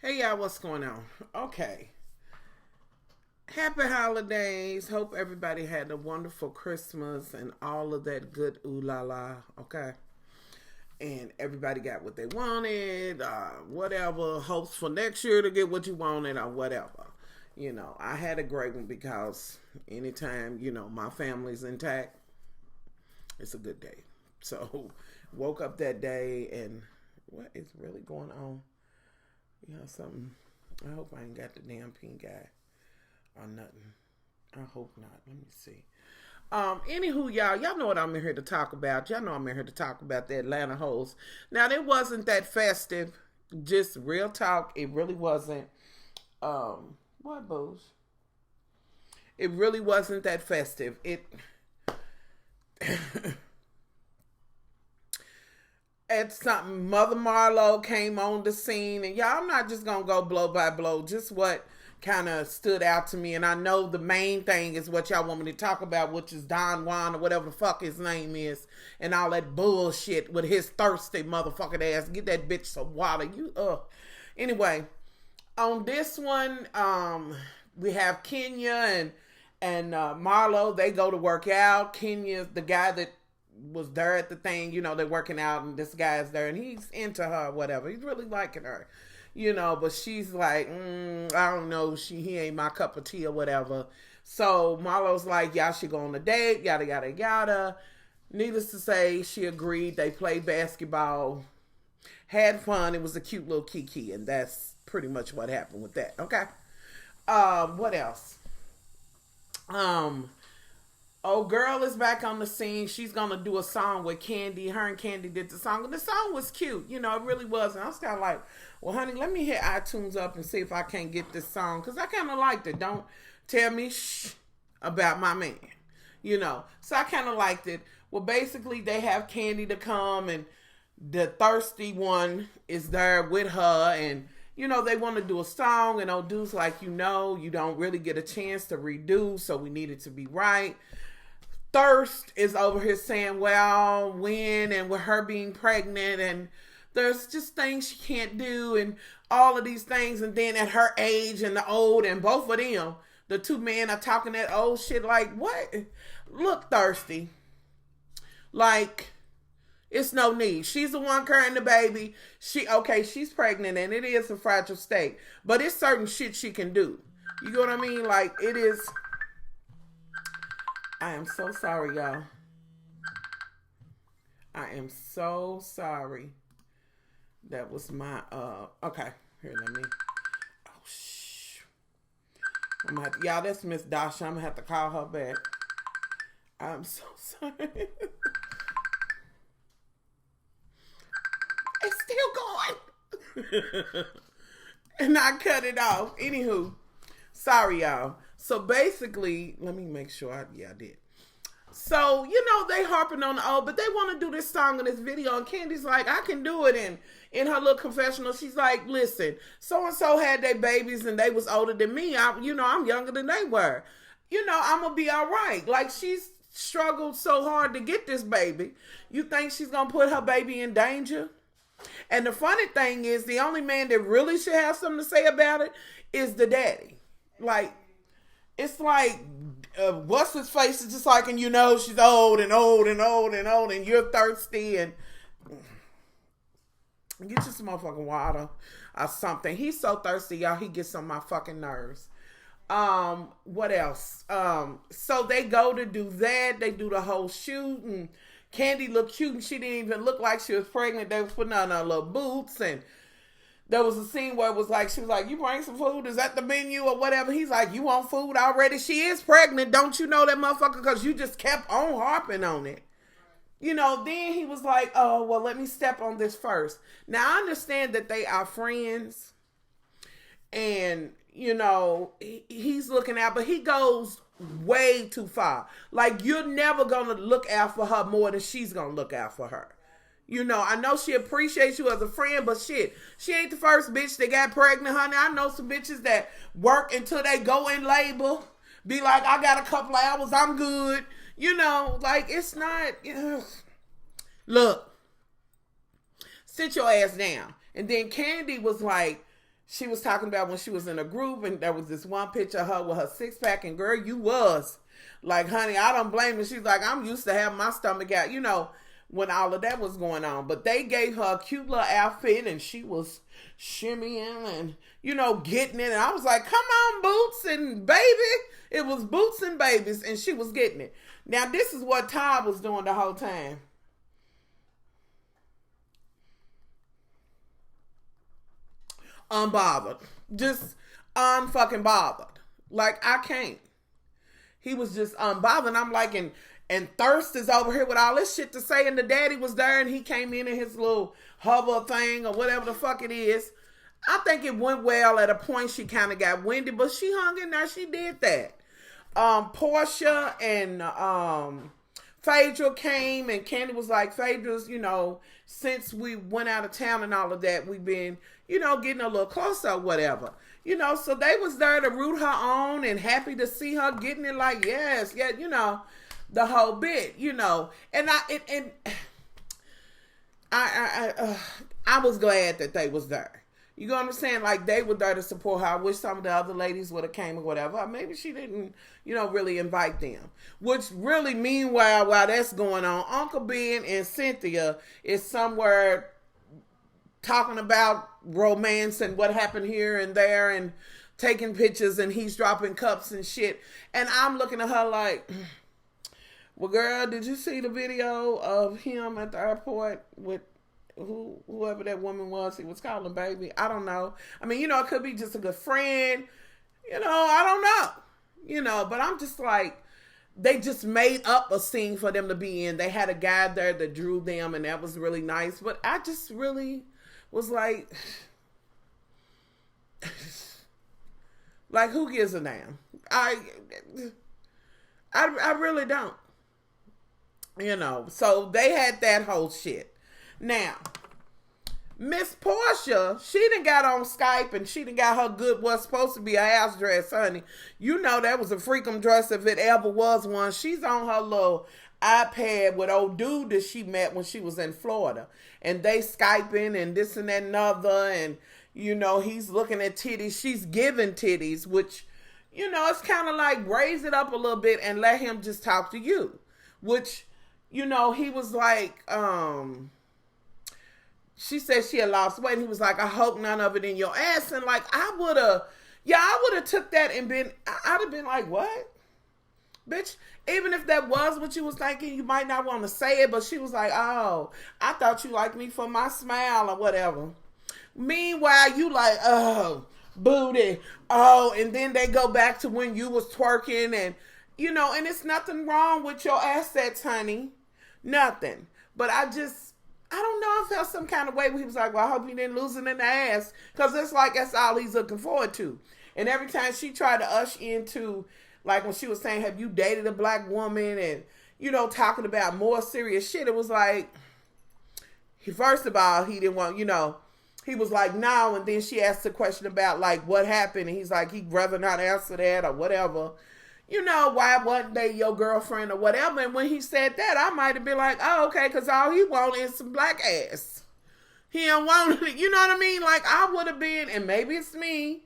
Hey y'all, what's going on? Okay. Happy holidays. Hope everybody had a wonderful Christmas and all of that good ooh la la. Okay. And everybody got what they wanted, whatever. Hopes for next year to get what you wanted or whatever. I had a great one because anytime, my family's intact, it's a good day. So, woke up that day and what is really going on? Something. I hope I ain't got the damn pink eye or nothing. I hope not. Let me see. Anywho, y'all know what I'm in here to talk about. Y'all know I'm in here to talk about the Atlanta hoes. Now, it wasn't that festive. Just real talk. It really wasn't. What, booze? It really wasn't that festive. It's something. Mother Marlowe came on the scene, and y'all, I'm not just gonna go blow by blow. Just what kind of stood out to me, and I know the main thing is what y'all want me to talk about, which is Don Juan or whatever the fuck his name is, and all that bullshit with his thirsty motherfucking ass. Get that bitch some water. Anyway, on this one, we have Kenya and Marlo. They go to work out. Kenya's the guy that was there at the thing, they're working out, and this guy's there, and he's into her, whatever. He's really liking her, but she's like, I don't know, he ain't my cup of tea or whatever. So Marlo's like, y'all should go on a date, yada, yada, yada. Needless to say, she agreed. They played basketball, had fun. It was a cute little kiki, and that's pretty much what happened with that. Okay. What else? Oh, girl is back on the scene. She's going to do a song with Candy. Her and Candy did the song. And the song was cute. It really was. And I was kind of like, well, honey, let me hit iTunes up and see if I can't get this song. Because I kind of liked it. Don't tell me shh about my man. So I kind of liked it. Well, basically, they have Candy to come. And the thirsty one is there with her. And, they want to do a song. And old dude's like, you don't really get a chance to redo. So we need it to be right. Thirst is over here saying, well, when and with her being pregnant, and there's just things she can't do and all of these things. And then at her age and the old, and both of them, the two men are talking that old shit like, what? Look, Thirsty. Like, it's no need. She's the one carrying the baby. She's pregnant and it is a fragile state. But it's certain shit she can do. You know what I mean? Like, it is... I am so sorry, y'all. I am so sorry. That was my, okay. Here, let me, y'all, that's Miss Dasha. I'm gonna have to call her back. I'm so sorry. It's still going. And I cut it off. Anywho, sorry, y'all. So basically, let me make sure I did. So, they harping on the but they want to do this song in this video. And Candy's like, I can do it. And in her little confessional, she's like, listen, so-and-so had their babies and they was older than me. I'm younger than they were. I'm going to be all right. Like, she's struggled so hard to get this baby. You think she's going to put her baby in danger? And the funny thing is, the only man that really should have something to say about it is the daddy. Like, it's like, what's his face is just like, and she's old and old and old and old, and you're thirsty, and get you some motherfucking water or something. He's so thirsty, y'all, he gets on my fucking nerves. What else? So they go to do that. They do the whole shoot, and Candy looked cute, and she didn't even look like she was pregnant. They was putting on her little boots, and there was a scene where it was like, she was like, you bring some food? Is that the menu or whatever? He's like, you want food already? She is pregnant. Don't you know that motherfucker? Because you just kept on harping on it. Then he was like, oh, well, let me step on this first. Now, I understand that they are friends. And, he's looking out. But he goes way too far. Like, you're never going to look out for her more than she's going to look out for her. I know she appreciates you as a friend, but shit, she ain't the first bitch that got pregnant, honey. I know some bitches that work until they go in labor, be like, I got a couple of hours, I'm good. Like, it's not, look, sit your ass down. And then Candy was like, she was talking about when she was in a group and there was this one picture of her with her six pack, and girl, you was like, honey, I don't blame her. She's like, I'm used to having my stomach out, you know, when all of that was going on. But they gave her a cute little outfit and she was shimmying and, you know, getting it. And I was like, come on, Boots and baby. It was Boots and babies, and she was getting it. Now, this is what Todd was doing the whole time. Unbothered. Just unfucking bothered. Like, I can't. He was just unbothered. And I'm like, and Thirst is over here with all this shit to say, and the daddy was there, and he came in his little hover thing or whatever the fuck it is. I think it went well. At a point she kind of got winded, but she hung in there. She did that. Portia and Phaedra came, and Candy was like, Phaedra's, you know, since we went out of town and all of that, we've been, you know, getting a little closer or whatever. You know, so they was there to root her on and happy to see her getting it, like, yes, yeah, you know, the whole bit, you know. And I was glad that they was there. You know what I'm saying? Like, they were there to support her. I wish some of the other ladies would have came or whatever. Or maybe she didn't, you know, really invite them. Which really, meanwhile, while that's going on, Uncle Ben and Cynthia is somewhere talking about romance and what happened here and there and taking pictures, and he's dropping cups and shit. And I'm looking at her like, well, girl, did you see the video of him at the airport with whoever that woman was he was calling baby? I don't know. I mean, you know, it could be just a good friend. You know, I don't know. You know, but I'm just like, they just made up a scene for them to be in. They had a guy there that drew them, and that was really nice. But I just really was like, like, who gives a damn? I really don't. You know, so they had that whole shit. Now, Miss Portia, she done got on Skype and she done got her good, what's supposed to be a house dress, honey. You know that was a freakum dress if it ever was one. She's on her little iPad with old dude that she met when she was in Florida. And they Skyping and this and that and other. And, you know, he's looking at titties. She's giving titties, which, you know, it's kind of like raise it up a little bit and let him just talk to you. Which, you know, he was like, she said she had lost weight, and he was like, I hope none of it in your ass. And like, I would have took that and I'd have been like, what? Bitch, even if that was what you was thinking, you might not want to say it, but she was like, oh, I thought you liked me for my smile or whatever. Meanwhile, you like, oh, booty. Oh, and then they go back to when you was twerking and, you know, and it's nothing wrong with your assets, honey. Nothing. But I don't know, I felt some kind of way where he was like, well, I hope you didn't lose it in the ass. Because it's like, that's all he's looking forward to. And every time she tried to usher into, like when she was saying, have you dated a black woman? And, you know, talking about more serious shit. It was like, first of all, he didn't want, you know, he was like, no. And then she asked a question about, like, what happened? And he's like, he'd rather not answer that or whatever. You know, why wasn't they your girlfriend or whatever? And when he said that, I might have been like, oh, okay, because all he wanted is some black ass. He don't want it, you know what I mean? Like, I would have been, and maybe it's me,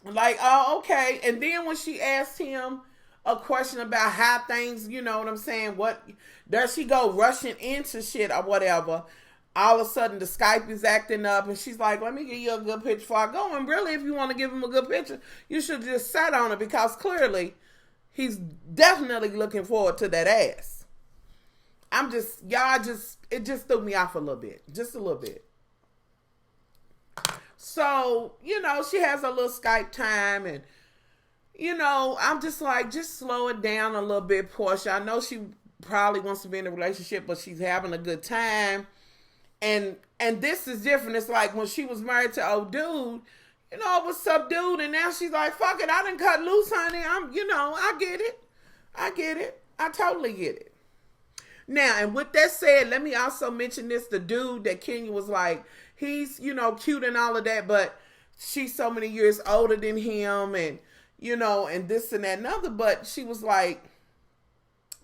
like, oh, okay. And then when she asked him a question about how things, you know what I'm saying, what, there she go rushing into shit or whatever. All of a sudden, the Skype is acting up, and she's like, let me give you a good picture before I go. And really, if you want to give him a good picture, you should just sat on it, because clearly, he's definitely looking forward to that ass. It just threw me off a little bit. Just a little bit. So, you know, she has a little Skype time, and, you know, I'm just like, just slow it down a little bit, Portia. I know she probably wants to be in a relationship, but she's having a good time. And this is different. It's like when she was married to old dude, you know, it was subdued, and now she's like, fuck it, I done cut loose, honey. I get it. I totally get it. Now, and with that said, let me also mention this, the dude that Kenya was like, he's, you know, cute and all of that, but she's so many years older than him, and, you know, and this and that and other, but she was like,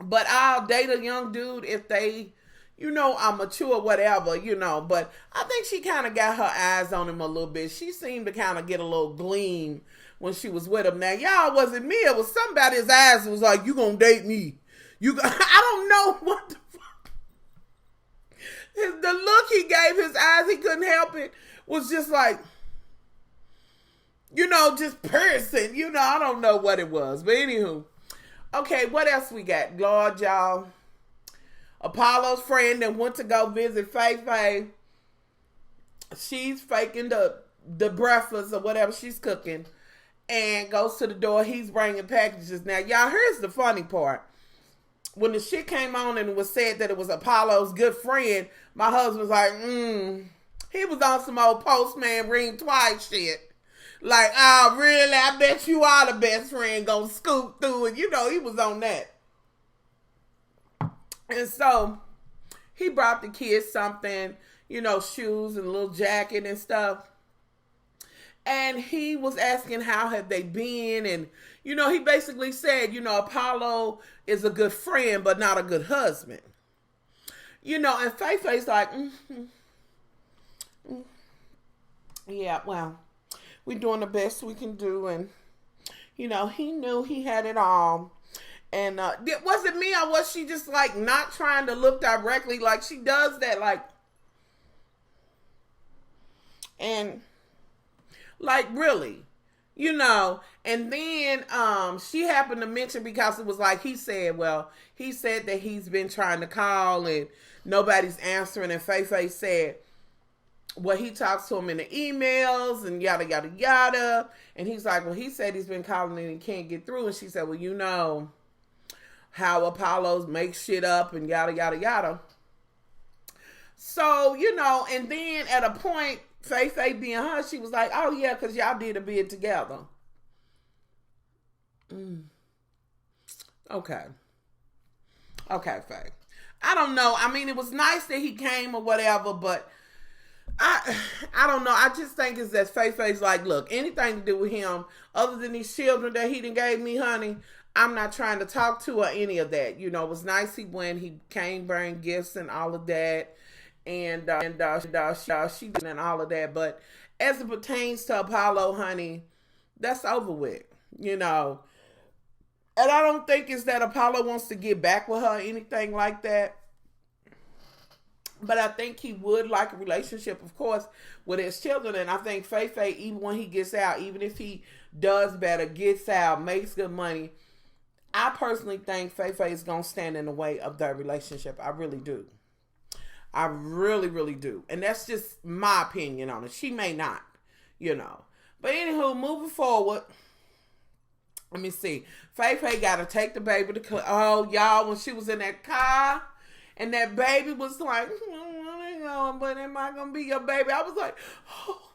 but I'll date a young dude if they, I'm mature, whatever, but I think she kind of got her eyes on him a little bit. She seemed to kind of get a little gleam when she was with him. Now, y'all, wasn't me. It was somebody's eyes was like, you gonna date me. I don't know what the fuck. The look he gave his eyes, he couldn't help it, was just like, just piercing. I don't know what it was. But anywho. Okay, what else we got? Lord, y'all. Apollo's friend that went to go visit Faye. She's faking the breakfast or whatever she's cooking and goes to the door. He's bringing packages. Now, y'all, here's the funny part. When the shit came on and it was said that it was Apollo's good friend, my husband was like, he was on some old postman ring twice shit. Like, oh, really? I bet you are the best friend gonna scoop through it. He was on that. And so he brought the kids something, shoes and a little jacket and stuff. And he was asking how have they been. And, he basically said, Apollo is a good friend, but not a good husband. And Faye's like, yeah, well, we're doing the best we can do. And, he knew he had it all. And was it me or was she just like not trying to look directly like she does that? Like, and like really, and then she happened to mention because it was like he said that he's been trying to call and nobody's answering. And Faye said, well, he talks to him in the emails and yada, yada, yada. And he's like, well, he said he's been calling and he can't get through. And she said, well, how Apollo's make shit up and yada, yada, yada. So, and then at a point, Faye being her, she was like, oh yeah, because y'all did a bid together. Okay, Faye. I don't know. I mean, it was nice that he came or whatever, but I don't know. I just think it's that Faye's like, look, anything to do with him, other than these children that he done gave me, honey, I'm not trying to talk to or any of that. It was nice when he came bring gifts and all of that. And she did and all of that. But as it pertains to Apollo, honey, that's over with, And I don't think it's that Apollo wants to get back with her or anything like that. But I think he would like a relationship, of course, with his children. And I think Faye, even when he gets out, even if he does better, gets out, makes good money, I personally think Faye is going to stand in the way of their relationship. I really do. I really, really do. And that's just my opinion on it. She may not, But anywho, moving forward, let me see. Faye got to take the baby to oh, y'all, when she was in that car and that baby was like, but am I going to be your baby? I was like, oh,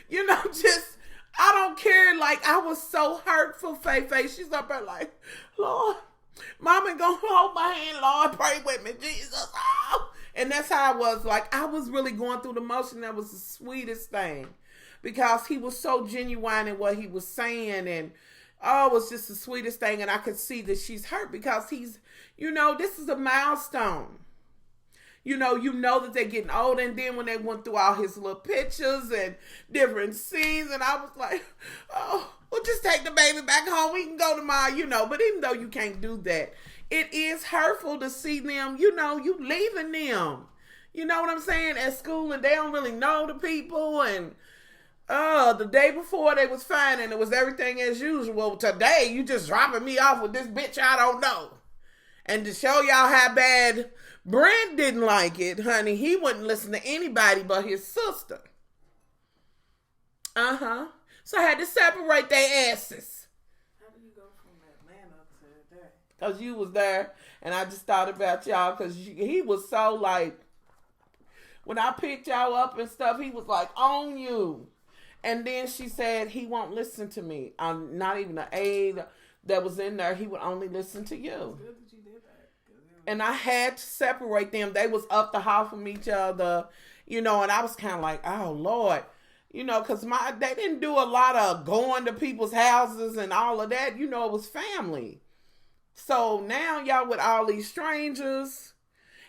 just, I don't care. Like, I was so hurt for Faye. She's up there like, Lord, Mama gonna hold my hand. Lord, pray with me, Jesus. Oh. And that's how I was. Like, I was really going through the motion. That was the sweetest thing. Because he was so genuine in what he was saying. And, it was just the sweetest thing. And I could see that she's hurt because he's, this is a milestone. You know that they're getting old. And then when they went through all his little pictures and different scenes, and I was like, oh, well, just take the baby back home. We can go tomorrow, But even though you can't do that, it is hurtful to see them, you leaving them. You know what I'm saying? At school, and they don't really know the people. And the day before they was fine and it was everything as usual. Today, you just dropping me off with this bitch I don't know. And to show y'all how bad Brent didn't like it, honey, he wouldn't listen to anybody but his sister. So I had to separate their asses. How do you go from Atlanta to there? Because you was there, and I just thought about y'all, because he was so like, when I picked y'all up and stuff, he was like, on you. And then she said, he won't listen to me. I'm not even an aide that was in there. He would only listen to you. It's good that you did that. And I had to separate them. They was up the hall from each other, and I was kind of like, oh, Lord. Because they didn't do a lot of going to people's houses and all of that. It was family. So now y'all with all these strangers.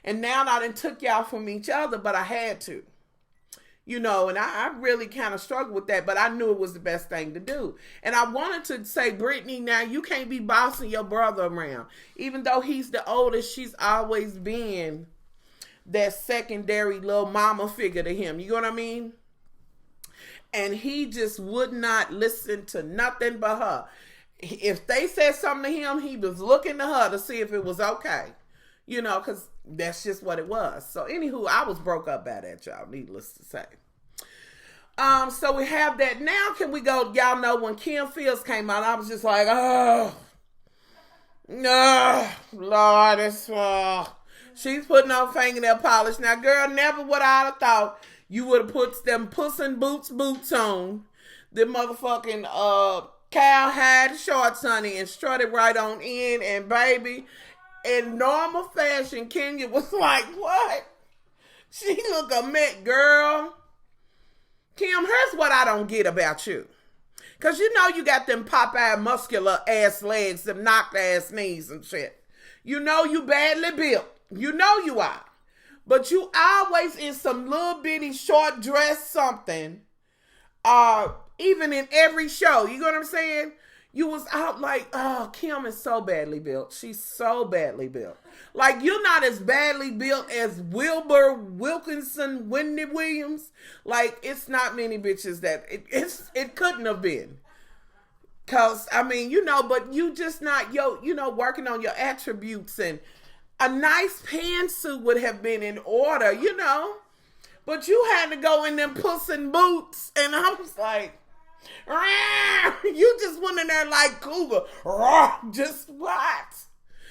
And now I done took y'all from each other, but I had to. You know, and I really kind of struggled with that, but I knew it was the best thing to do. And I wanted to say, Brittany, now you can't be bossing your brother around. Even though he's the oldest, she's always been that secondary little mama figure to him. You know what I mean? And he just would not listen to nothing but her. If they said something to him, he was looking to her to see if it was okay. You know, because that's just what it was. So, anywho, I was broke up by that, y'all, needless to say. So we have that. Now, can we go, y'all know when Kim Fields came out, I was just like, oh, no, Lord, it's, she's putting on fingernail polish. Now, girl, never would I have thought you would have put them Puss in Boots on, the motherfucking, cowhide shorts, honey, and strutted right on in, and baby, in normal fashion, Kenya was like, what? She look a mess, girl. Kim, here's what I don't get about you. Because you know you got them Popeye muscular ass legs, them knocked ass knees and shit. You know you badly built. You know you are. But you always in some little bitty short dress something. Even in every show. You know what I'm saying? You was out like, oh, Kim is so badly built. She's so badly built. Like, you're not as badly built as Wilbur Wilkinson, Wendy Williams. Like, it's not many bitches that, it couldn't have been. Because, I mean, you know, but you just not, working on your attributes. And a nice pantsuit would have been in order, you know. But you had to go in them Puss in Boots. And I was like, you just went in there like cougar. Just what?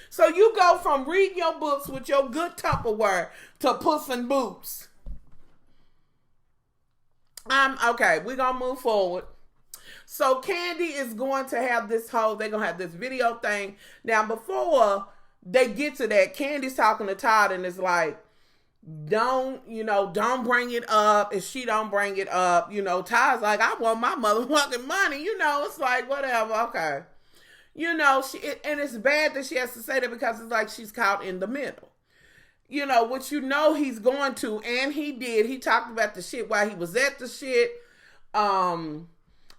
So you go from reading your books with your good Tupperware to Puss in Boots. Okay, we're going to move forward. So Candy is going to have they're going to have this video thing. Now, before they get to that, Candy's talking to Todd and it's like, don't bring it up. If she don't bring it up, Todd's like, I want my motherfucking money. It's like, whatever. Okay. And it's bad that she has to say that because it's like she's caught in the middle. Which he's going to, and he did. He talked about the shit while he was at the shit.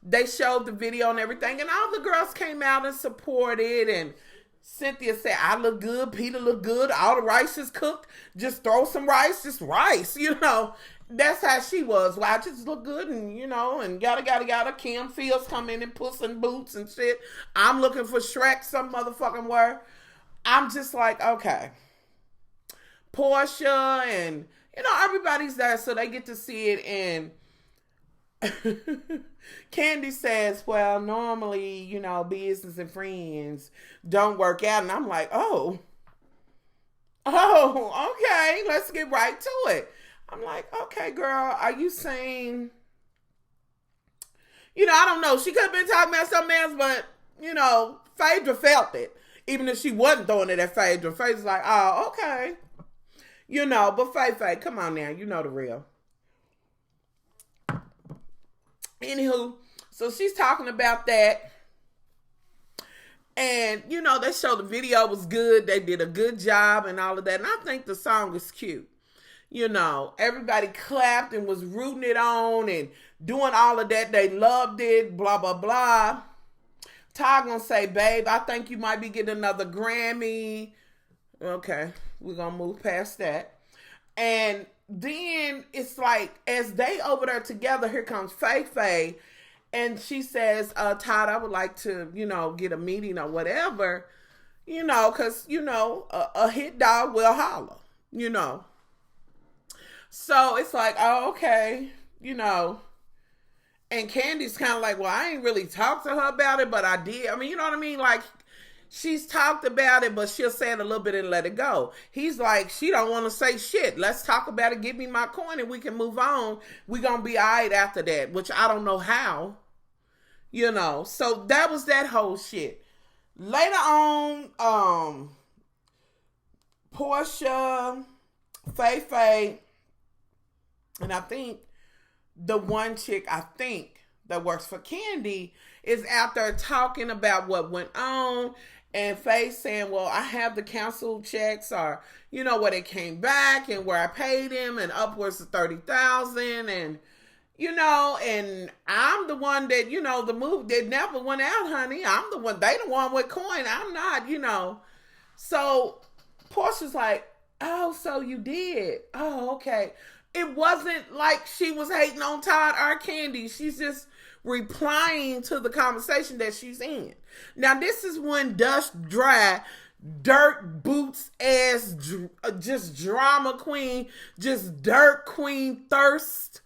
They showed the video and everything, and all the girls came out and supported, and Cynthia said, I look good, Peter look good, all the rice is cooked, just throw some rice, just rice, That's how she was. Well, I just look good and, and yada. Kim Fields come in and Puss in Boots and shit. I'm looking for Shrek some motherfucking word. I'm just like, okay. Portia and, everybody's there so they get to see it. And Candy says, well, normally, business and friends don't work out. And I'm like, oh, okay, let's get right to it. I'm like, okay, girl, are you saying, I don't know. She could have been talking about something else, but, Phaedra felt it. Even if she wasn't throwing it at Phaedra. Phaedra's like, oh, okay. But Faye, come on now. You know the real. Anywho, so she's talking about that. And, they showed the video was good. They did a good job and all of that. And I think the song is cute. Everybody clapped and was rooting it on and doing all of that. They loved it, blah, blah, blah. Todd gonna say, babe, I think you might be getting another Grammy. Okay, we're gonna move past that. And then it's like, as they over there together, here comes Faye. And she says, Todd, I would like to, get a meeting or whatever, because, a hit dog will holler, So it's like, oh, okay, And Candy's kind of like, well, I ain't really talked to her about it, but I did. I mean, you know what I mean? Like, she's talked about it, but she'll say it a little bit and let it go. He's like, she don't want to say shit. Let's talk about it. Give me my coin and we can move on. We're going to be all right after that, which I don't know how, So that was that whole shit. Later on, Portia, Faye, and I think the one chick that works for Candy is out there talking about what went on. And Faye saying, well, I have the council checks or, where they came back and where I paid him and upwards of $30,000 and, and I'm the one that, the move that never went out, honey. I'm the one, they the one with coin. I'm not. So Portia's like, oh, so you did. Oh, okay. It wasn't like she was hating on Todd or Candy. She's just replying to the conversation that she's in. Now, this is when Dust Dry, dirt boots ass, just drama queen, just dirt queen thirst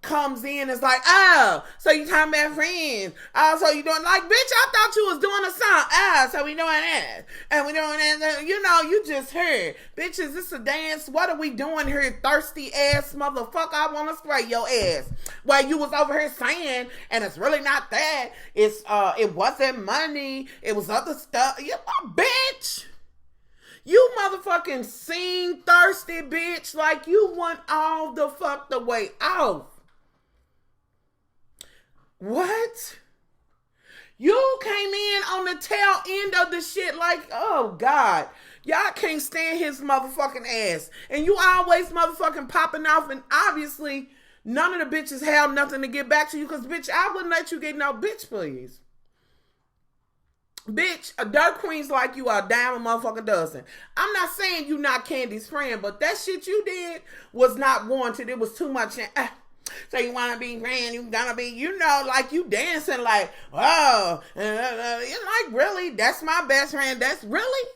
comes in. It's like, oh, so you talking about friends? Oh, so you doing like, bitch, I thought you was doing a song. Oh, so we doing that. And we doing that. You just heard. Bitch, is this a dance? What are we doing here? Thirsty ass motherfucker. I want to spray your ass. Well, you was over here saying, and it's really not that. It wasn't money. It was other stuff. Bitch. You motherfucking scene thirsty bitch. Like you want all the fuck the way out. What? You came in on the tail end of the shit like, oh God. Y'all can't stand his motherfucking ass. And you always motherfucking popping off, and obviously none of the bitches have nothing to get back to you because, bitch, I wouldn't let you get no bitch, please. Bitch, a dirt queen's like you are a dime a motherfucker dozen. I'm not saying you not Candy's friend, but that shit you did was not warranted. It was too much. So you want to be friend, you gonna be, like you dancing like, oh, you're like, really? That's my best friend? That's really?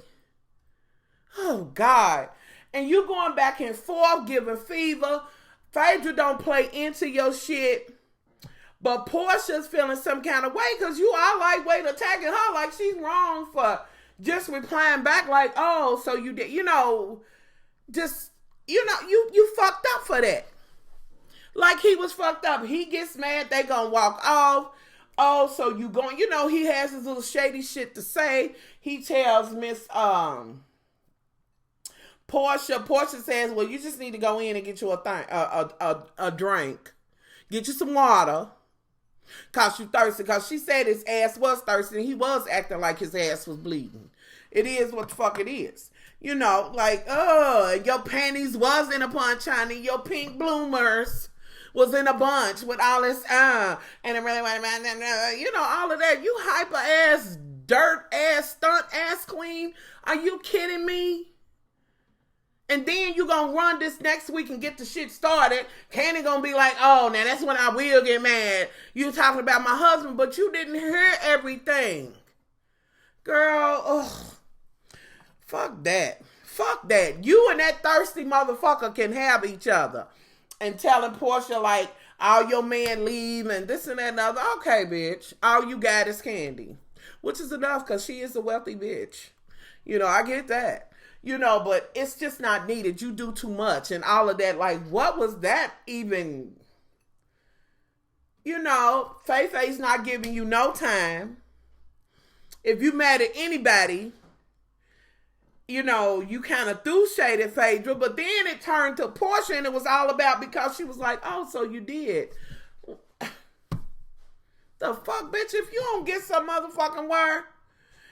Oh, God. And you going back and forth, giving fever. Phaedra don't play into your shit. But Portia's feeling some kind of way because you are lightweight attacking her like she's wrong for just replying back like, oh, so you did, you fucked up for that. Like he was fucked up. He gets mad, they gonna walk off. Oh, so you going, he has his little shady shit to say. He tells Miss Portia says, well, you just need to go in and get you a drink. Get you some water. Cause you thirsty. Cause she said his ass was thirsty and he was acting like his ass was bleeding. It is what the fuck it is. Like, your panties was in a bunch, honey. Your pink bloomers was in a bunch with all this, and it really, all of that. You hyper ass, dirt ass, stunt ass queen. Are you kidding me? And then you gonna run this next week and get the shit started. Candy gonna be like, oh, now that's when I will get mad. You talking about my husband, but you didn't hear everything. Girl, ugh. Fuck that. Fuck that. You and that thirsty motherfucker can have each other. And telling Portia like, all your men leave and this and that and other. Okay, bitch. All you got is Candy. Which is enough because she is a wealthy bitch. I get that. But it's just not needed. You do too much and all of that. Like, what was that even? Faye-Faye's not giving you no time. If you mad at anybody, you kind of threw shade at Phaedra, but then it turned to Portia and it was all about because she was like, oh, so you did. The fuck, bitch, if you don't get some motherfucking word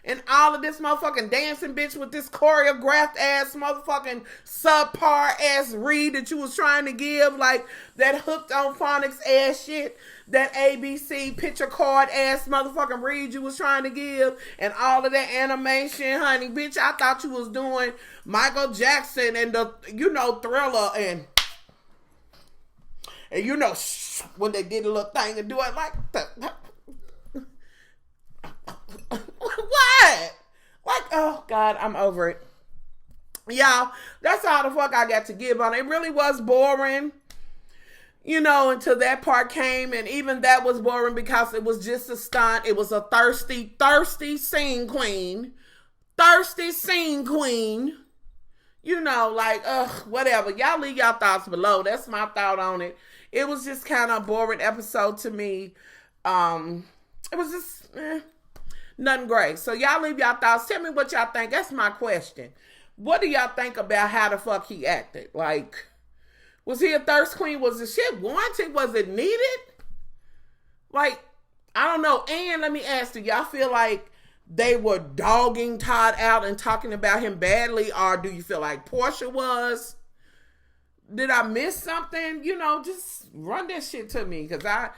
and all of this motherfucking dancing bitch with this choreographed ass motherfucking subpar ass read that you was trying to give, like that hooked on phonics ass shit, that ABC picture card ass motherfucking read you was trying to give, and all of that animation, honey, bitch, I thought you was doing Michael Jackson and the, Thriller and when they did a little thing and do it like that. What? Like, oh God, I'm over it. Y'all, that's all the fuck I got to give on it. It really was boring. Until that part came, and even that was boring because it was just a stunt. It was a thirsty scene queen. Thirsty scene queen. Whatever. Y'all leave y'all thoughts below. That's my thought on it. It was just kind of a boring episode to me. It was just nothing great. So y'all leave y'all thoughts. Tell me what y'all think. That's my question. What do y'all think about how the fuck he acted? Like, was he a thirst queen? Was the shit warranted? Was it needed? Like, I don't know. And let me ask you, y'all feel like they were dogging Todd out and talking about him badly, or do you feel like Portia was? Did I miss something? You know, just run that shit to me, because I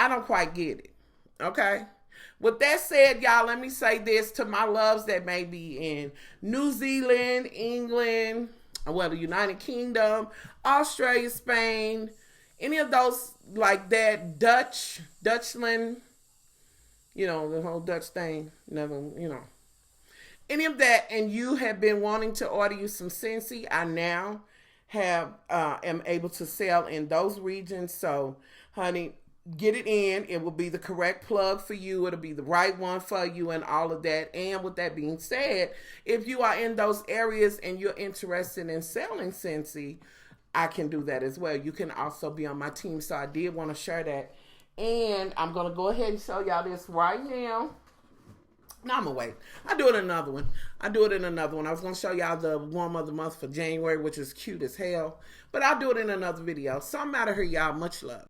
don't quite get it. Okay? With that said, y'all, let me say this to my loves that may be in New Zealand, England, well, the United Kingdom, Australia, Spain, any of those like that, Dutchland, you know, the whole Dutch thing, never, you know. Any of that, and you have been wanting to order you some SCENTSY, I now am able to sell in those regions. So, honey, get it in. It will be the correct plug for you. It'll be the right one for you and all of that. And with that being said, if you are in those areas and you're interested in selling SCENTSY, I can do that as well. You can also be on my team. So I did want to share that. And I'm going to go ahead and show y'all this right now. No, I'm going to wait. I'll do it in another one. I was going to show y'all the warm of the month for January, which is cute as hell. But I'll do it in another video. So I'm out of here, y'all. Much love.